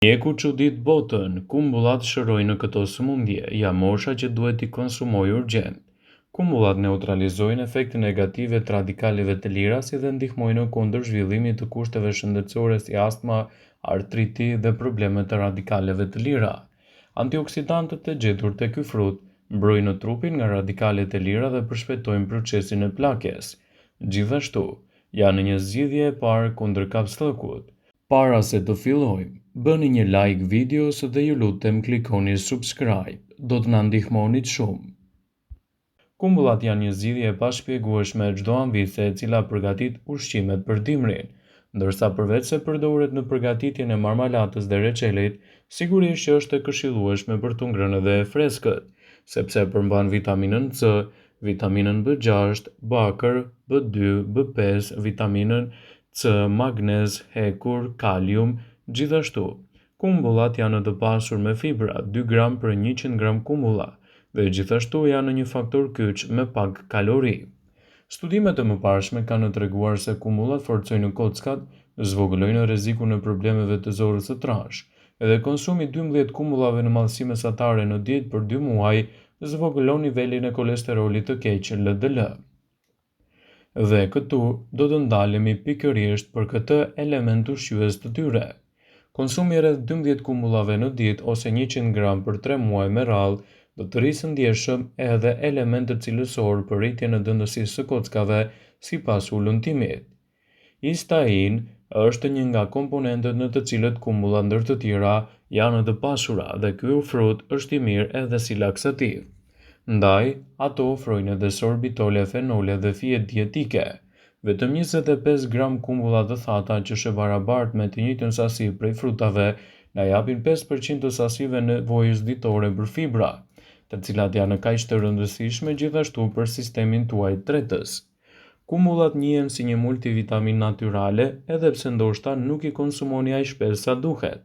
Mjeku çudit botën, kumbullat shërojnë në këto sëmundje, ja mosha që duhet t'i konsumoj urgjent. Kumbullat neutralizojnë efekte negative të radikaleve të lira si dhe ndihmojnë kundër zhvillimit të kushteve shëndetësore si astma, artriti dhe problemet të radikaleve të lira. Antioksidantët e gjetur te ky frut mbrojnë trupin nga radikalet e lira dhe përshpejtojnë procesin e plakjes. Gjithashtu, janë një zgjidhje e parë kundër kapslëkut. Para se të fillojmë, bëni një like videos dhe ju lutem klikoni subscribe, do të na ndihmonit shumë. Kumbullat janë një zgjidhje e pashpjegueshme e çdo anvise e cila përgatit ushqimet për dimrin, ndërsa përveç se përdoret në përgatitjen e marmalatës dhe reçelit, sigurisht që është e këshillueshme për t'u ngrënë edhe e freskët, sepse përmban vitaminën C, vitaminën B6, bakër, B2, B5, vitaminën C, magnez, hekur, kalium. Gjithashtu, kumbullat janë të pasur me fibra 2 gram për 100 gram kumbulla dhe gjithashtu janë një faktor kyç me pak kalori. Studimet e mëparshme kanë treguar se kumbullat forcojnë kockat, zvogëlojnë rrezikun e problemeve të zorës së trashë, edhe konsumi 12 kumbullave në madhësi mesatare në ditë për 2 muaj zvogëlon nivelin e kolesterolit të keq LDL. Dhe këtu do të ndalemi pikërisht për këtë element ushqyes të tyre. Konsumi rreth 12 kumbullave në ditë ose 100 gram për 3 muaj me radhë do të rrisë ndjeshëm edhe elementet cilësor për rritjen e dëndësisë së kockave sipas ullëtimit. Histain është një nga komponentët në të cilët kumbullat ndër të tjera janë të pasura dhe ky frut është i mirë edhe si laksativ. Ndaj, ato ofrojnë edhe sorbitole, fenole dhe fije dietike. Vetëm 25 gram kumbulla të thata që është e barabartë me të njëjtën sasi prej frutave na japin 5% të sasive nevojës ditore për fibra, të cilat janë kaq të rëndësishme gjithashtu për sistemin tuaj tretës. Kumbullat njihen si një multivitamin natyrale, edhe pse ndoshta nuk i konsumoni aq shpesh sa duhet.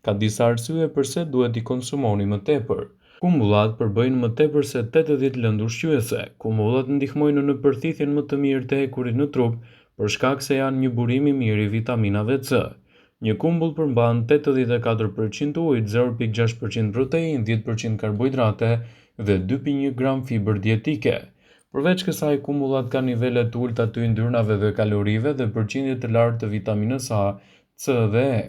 Ka disa arsye pse duhet i konsumoni më tepër. Kumbullat përbëjnë më tepër se 80 lëndë ushqyese. Kumbullat ndihmojnë në përthithjen më të mirë të hekurit në trup për shkak se janë një burim i mirë i vitaminave C. Një kumbull përmban 84% ujë, 0.6% protein, 10% karbohidrate dhe 2.1 gram fibër dietike. Përveç kësaj, kumbullat kanë nivele të ulta të yndyrnave dhe kalorive dhe përqindje të lartë të vitaminës A, C dhe E,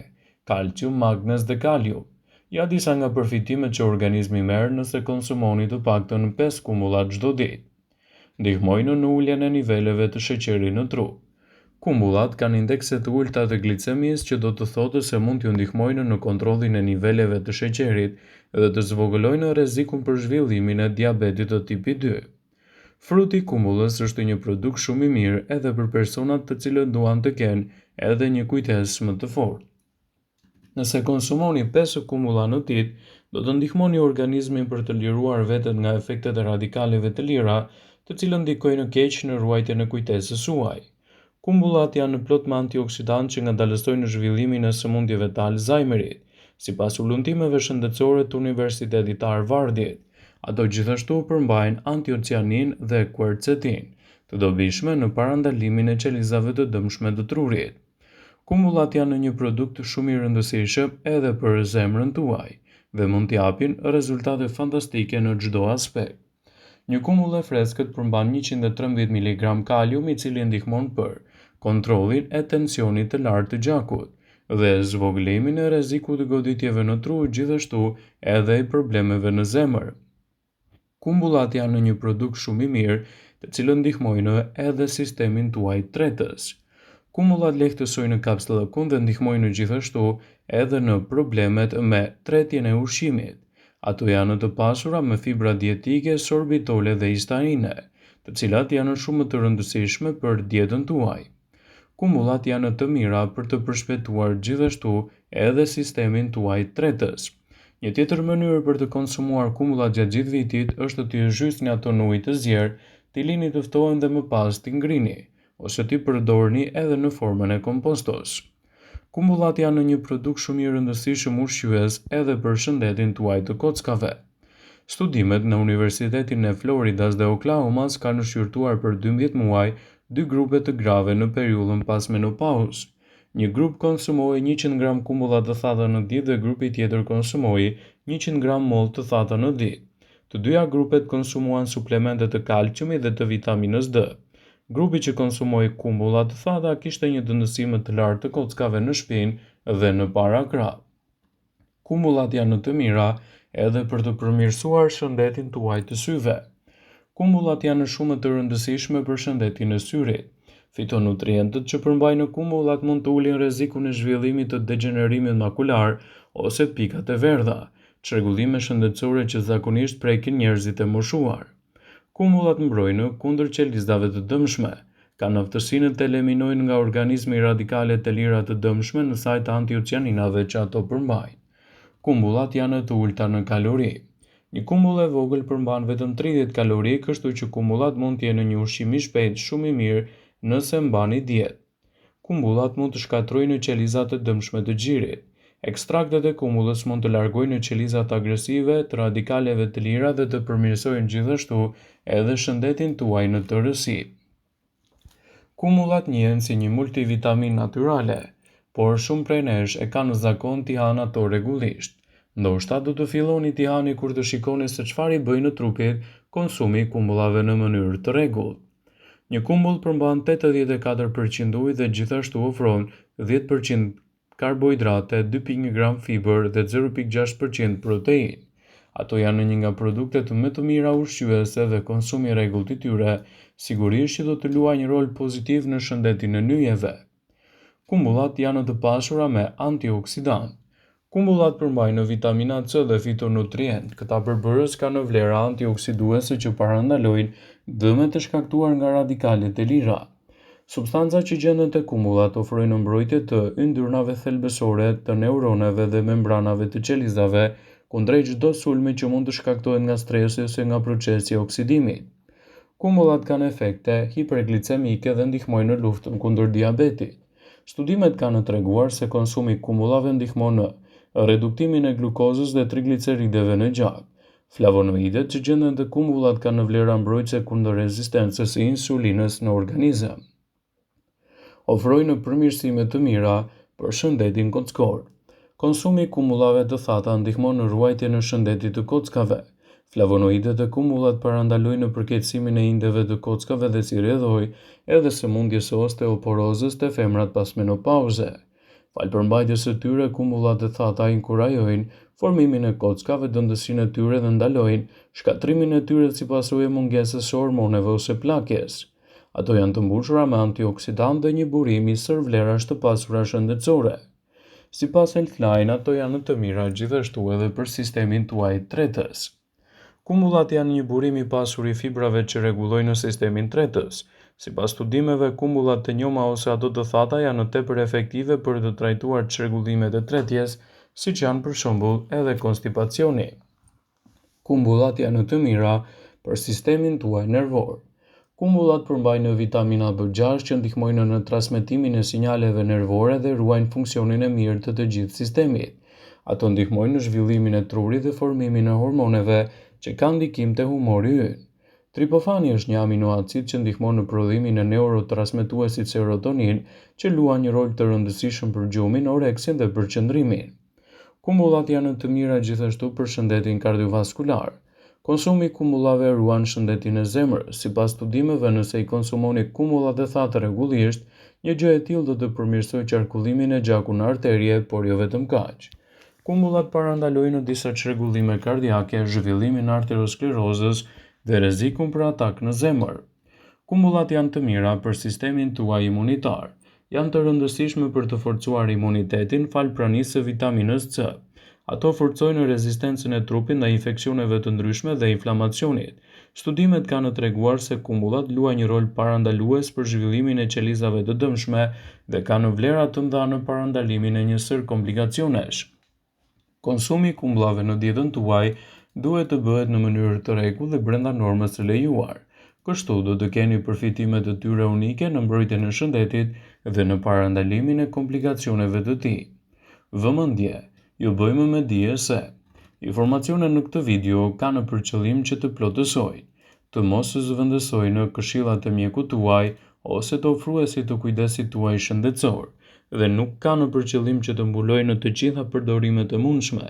kalcium, magnez dhe kalium. Ja disa nga përfitimet që organizmi merr nëse konsumoni të paktën 5 kumbullat çdo ditë. Ndihmojnë në uljen e niveleve të sheqerit në trup. Kumbullat kanë indekse të ulta të glicemisë që do të thotë se mund t'ju ndihmojnë në kontrollin e niveleve të sheqerit dhe të zvogëlojnë rrezikun për zhvillimin e diabetit të tipit 2. Fruti i kumbullës është një produkt shumë i mirë edhe për personat të cilët duan të kenë edhe një kujtesë më të fortë. Nëse konsumoni 5 kumbulla në ditë, do të ndihmoni organizmin për të liruar veten nga efektet e radikaleve të lira, të cilët ndikojnë keq në ruajtjen e kujtesës suaj. Kumbullat janë plot me antioksidantë që ngadalësojnë zhvillimin e sëmundjeve të Alzheimerit, sipas ullëtimeve shëndetësore të Universitetit të Harvardit. Ato gjithashtu përmbajnë antiocianin dhe quercetin, të dobishme në parandalimin e qelizave të dëmshme të trurit. Kumbullat janë një produkt shumë i rëndësishëm edhe për zemrën tuaj dhe mund t'japin rezultate fantastike në çdo aspekt. Një kumbull e freskët përmban 113 mg kalium i cili ndihmon për kontrollin e tensionit të lartë të gjakut dhe zvogëlimin e rrezikut të goditjeve në tru, gjithashtu edhe i problemeve në zemër. Kumbullat janë një produkt shumë i mirë, të cilët ndihmojnë edhe sistemin tuaj tretës. Kumbullat lehtësojnë kapslëkun dhe ndihmojnë gjithashtu edhe në problemet me tretjen e ushqimit. Ato janë të pasura me fibra dietike, sorbitole dhe histaine, të cilat janë shumë të rëndësishme për dietën tuaj. Kumbullat janë të mira për të përshpejtuar gjithashtu edhe sistemin tuaj tretës. Një tjetër mënyrë për të konsumuar kumbullat gjatë gjithë vitit është të zhysni ato në ujë të zjerë, t'i lini të ftohen dhe më pas t'i ngrini, ose t'i përdorni edhe në formën e kompostos. Kumbullat janë një produkt shumë i rëndësishëm ushqyes edhe për shëndetin tuaj të kockave. Studimet në Universitetin e Floridas dhe Oklahomas kanë shqyrtuar për 12 muaj 2 grupe të grave në periudhën pas menopauzë. Një grup konsumoi 100 gram kumullat të thata në ditë dhe grupi tjetër konsumoi 100 gram mollë të thata në ditë. Të dyja grupet konsumuan suplemente të kalciumit dhe të vitaminës D. Grupi që konsumoi kumbulla të thata kishte një dëndësi më të lartë të kockave në shpinë dhe në parakrah. Kumbullat janë të mira edhe për të përmirësuar shëndetin tuaj të syve. Kumbullat janë shumë të rëndësishme për shëndetin e syrit. Fitonutrientët që përmbajnë kumbullat mund të ulin rrezikun e zhvillimit të degenerimit makular ose pikat e verdha, çrregullime shëndetësore që zakonisht prekin njerëzit e moshuar. Kumbullat mbrojnë kundër qelizave të dëmshme, kanë aftësinë të eliminojnë nga organizmi radikalet e lira të dëmshme në sajt antioqianinave që ato përmbajnë. Kumbullat janë të ulta në kalori. Një kumbull e vogël përmban vetëm 30 kalori, kështu që kumbullat mund të jenë një ushqim i shpejtë shumë i mirë nëse mbani dietë. Kumbullat mund të shkatrojnë qelizat e dëmshme të gjirit. Ekstraktet e kumbullës mund të largojnë qelizat agresive të radikaleve të lira dhe të përmirësojnë gjithashtu edhe shëndetin tuaj në tërësi. Kumbullat njihen si një multivitamin natyrale, por shumë prej nesh e kanë zakon t'i hanë ato rregullisht. Ndoshta do të filloni t'i hani kur të shikoni se çfarë i bëjnë trupit konsumi i kumbullave në mënyrë të rregullt. Një kumbull përmban 84% ujë dhe gjithashtu ofron 10% karbohidrate, 2.1 gram fiber dhe 0.6% proteinë. Ato janë një nga produktet më të mira ushqyese dhe konsumi i rregullt i tyre sigurisht që do të luajë një rol pozitiv në shëndetin e nyjeve. Kumbullat janë të pasura me antioksidant. Kumbullat përmbajnë vitamina C dhe fitonutrient. Këta përbërës kanë vlera antioksiduese që parandalojnë dëmet e shkaktuar nga radikalet e lira. Substancat që gjenden te kumbullat ofrojnë mbrojtje të yndyrnave thelbësore, të neuroneve dhe membranave të qelizave kundrejt çdo sulmi që mund të shkaktohet nga stresi ose nga procesi i oksidimit. Kumbullat kanë efekte hiperglicemike dhe ndihmojnë në luftën kundër diabetit. Studimet kanë treguar se konsumi i kumbullave ndihmon në reduktimin e glukozës dhe triglicerideve në gjak. Flavonoidet që gjenden te kumbullat kanë vlera mbrojtëse kundër rezistencës së insulinës në organizëm. Ofrojnë përmirësime të mira për shëndetin kockor. Konsumi i kumbullave të thata ndihmon në ruajtjen e shëndetit të kockave. Flavonoidet e kumbullat parandalojnë përkeqësimin e indeve të kockave dhe si rrjedhoj edhe sëmundjes së osteoporozës te femrat pas menopauze. Falë përmbajtjes së tyre, kumbullat e thata inkurajojnë formimin e kockave, dëndësinë e tyre dhe ndalojnë shkatrimin e tyre si pasojë e mungesës së hormoneve ose plakjes. Ato janë të mbushura me antioksidant dhe një burim i sër vlerash të pasura shëndetësore. Sipas Healthline, ato janë të mira gjithashtu edhe për sistemin tuaj tretës. Kumbullat janë një burim i pasur i fibrave që rregullojnë sistemin tretës. Sipas studimeve, kumbullat të njoma ose ato të thata janë tepër efektive për të trajtuar çrregullimet e tretjes, siç janë për shembull edhe konstipacioni. Kumbullat janë të mira për sistemin tuaj nervor. Kumbullat përmbajnë vitamina B6 që ndihmojnë në transmetimin e sinjaleve nervore dhe ruajnë funksionin e mirë të gjithë sistemit. Ato ndihmojnë në zhvillimin e trurit dhe formimin e hormoneve që kanë ndikim te humori ynë. Triptofani është një aminoacid që ndihmon në prodhimin e neurotransmetuesit serotonin, që luan një rol të rëndësishëm për gjumin, oreksin dhe për qëndrimin. Kumbullat janë të mira gjithashtu për shëndetin kardiovaskular. Konsumi i kumbullave ruan shëndetin e zemrës. Sipas studimeve, nëse i konsumoni kumbullat e thata rregullisht, një gjë e tillë do të përmirësojë qarkullimin e gjakut në arterie, por jo vetëm kaq. Kumbullat parandalojnë disa çrregullime kardiake, zhvillimin e arteriosklerozës dhe rrezikun për atak në zemër. Kumbullat janë të mira për sistemin tuaj imunitar. Janë të rëndësishme për të forcuar imunitetin falë pranisë së vitaminës C. Ato forcojnë rezistencën e trupit ndaj infeksioneve të ndryshme dhe inflamacionit. Studimet kanë treguar se kumbullat luajnë një rol parandalues për zhvillimin e qelizave të dëmshme dhe kanë vlera të mëdha në parandalimin e një sër komplikacionesh. Konsumi i kumbullave në dietën tuaj duhet të bëhet në mënyrë të rregullt dhe brenda normës së lejuar. Kështu do të keni përfitime të tyre unike në mbrojtjen e shëndetit dhe në parandalimin e komplikacioneve të tij. Vëmendje, ju bëjmë me dije se informacionet në këtë video kanë për qëllim që të plotësojnë, të mos zëvendësojnë këshillat e mjekut tuaj ose të ofruesit të kujdesit tuaj shëndetësor. dhe nuk ka në përqëllim që të mbulojë në të gjitha përdorimet e mundshme,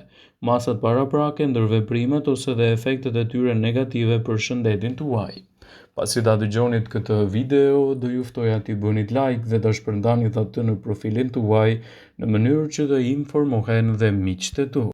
masat paraprake, ndërveprimet ose dhe efektet e tyre negative për shëndetin tuaj. Pasi ta dëgjonit këtë video, do ju ftoja t'i bënit like dhe ta shpërndanit atë në profilin tuaj në mënyrë që të informohen dhe miqtë e tu.